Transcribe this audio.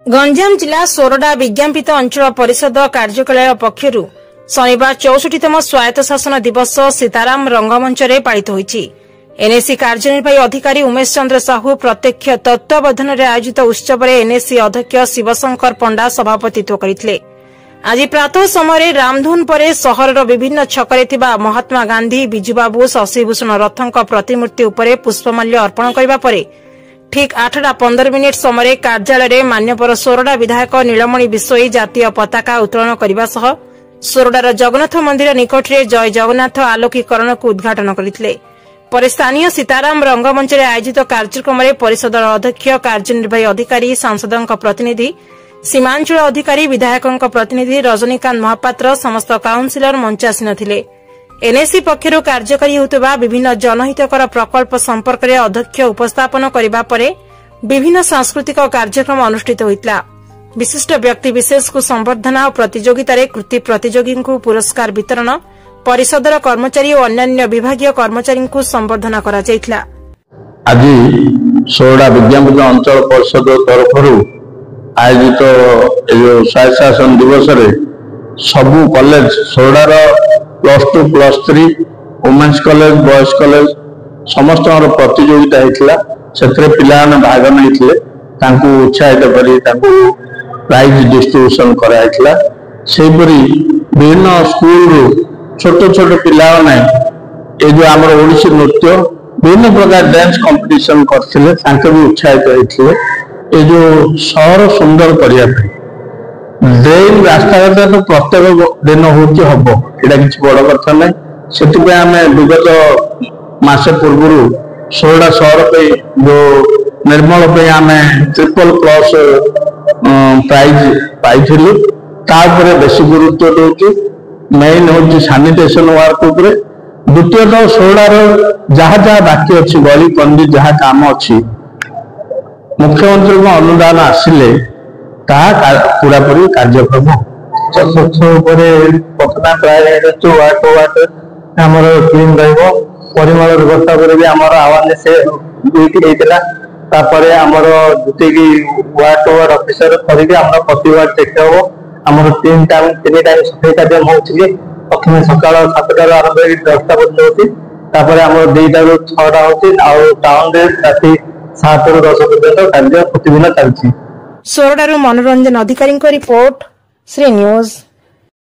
गंजाम जिला सोरडा विज्ञापित अंचल परिषद कार्यालय पक्षर शनिवार 64तम स्वायत्त शासन दिवस सीताराम रंगमंच पालित होईछि। एनएसी कार्यनिर्वाही अधिकारी उमेश चंद्र साहू प्रत्यक्ष तत्वावधान में आयोजित उत्सव में एनएसी अध्यक्ष शिवशंकर पंडा सभापतित्व करथिले। आज प्रातः समय रामधुन पर सहर विभिन्न छकरे थिबा महात्मा गांधी बिजुबाबू शशिभूषण रथों प्रतिमूर्ति उपरे पुष्पमाल्य अर्पण करबा परे ठीक 8:15 समय कार्यालय मान्यवर सोरडा विधायक नीलमणि बिश्नोई जातीय पताका उत्तोलन करने सह सोरडार जगन्नाथ मंदिर निकट में जय जगन्नाथ आलोकीकरण को उद्घाटन करथिले। पर स्थानीय सीताराम रंगमंच आयोजित कार्यक्रम में परिषदर अध्यक्ष कार्यनिर्वाही अधिकारी सांसदों प्रतिनिधि सीमांचल अधिकारी विधायकों प्रतिनिधि रजनीकांत महापात्र समस्त काउंसिलर मंचासीन थिले। एनएसी पक्षर कार्यकारी होतबा विभिन्न जनहितकर प्रकल्प संपर्क में अध्यक्ष उपस्थापन करबा परे विभिन्न सांस्कृतिक कार्यक्रम अनुष्ठित होइतला। विशिष्ट व्यक्ति विशेष को संबर्धना और प्रतियोगिता कृति प्रतियोगी को पुरस्कार वितरण परिषदर कर्मचारी और अन्य विभागीय कर्मचारी को संबर्धना करा जायतिला। आज सोरडा विज्ञापित अंचल परिषद तरफ आयोजित स्वायत्त शासन दिवस रे सबु कॉलेज सोरडार +2 +3 वुमेन्स कॉलेज बॉयज कॉलेज समस्त प्रतियोगिता होता से पिला भाग नहीं उत्साहित कर प्राइज डिस्ट्रीब्यूशन कराइला। विभिन्न स्कूल छोट छोट पिला ये जो आम ओडिसी नृत्य विभिन्न प्रकार डांस कंपटीशन करते भी उत्साहित होते। ये जो सहर सुंदर करने ड्रेन रास्ता घाट तो प्रत्येक दिन हम किसी बड़ कथा ना से आम विगत मासे पूर्व सोरडा सहर पे जो निर्मल पे आम ट्रिपल प्लस प्राइज पाइलु बेसी गुरुत्व दौर मेन हूँ सानिटेशन वर्क उपर। द्वितीयतः सोरडार जहाँ जहाँ बाकी अच्छी गली कंदी जहाँ काम अच्छी मुख्यमंत्री अनुदान आसिले पूरापूरी कार्यक्रम पतना प्राय वाट आमर क्लीन परिमल व्यवस्था पर भी आमर अवेयरनेस तापर आमर जी वार्ड वार्ड ऑफिसर थरिक आम प्रति वार्ड चेक हम आम 3 टाइम सफाई कार्य हो प्रथम सकाल 7टार आरंभ 10टा पर्यटन होती आम 2टा रू 6टा होती टाउन राति 7 रू 10 पर्यटन कार्य प्रतिदिन चलती। सोरडारू मनोरंजन अधिकारी रिपोर्ट श्री न्यूज।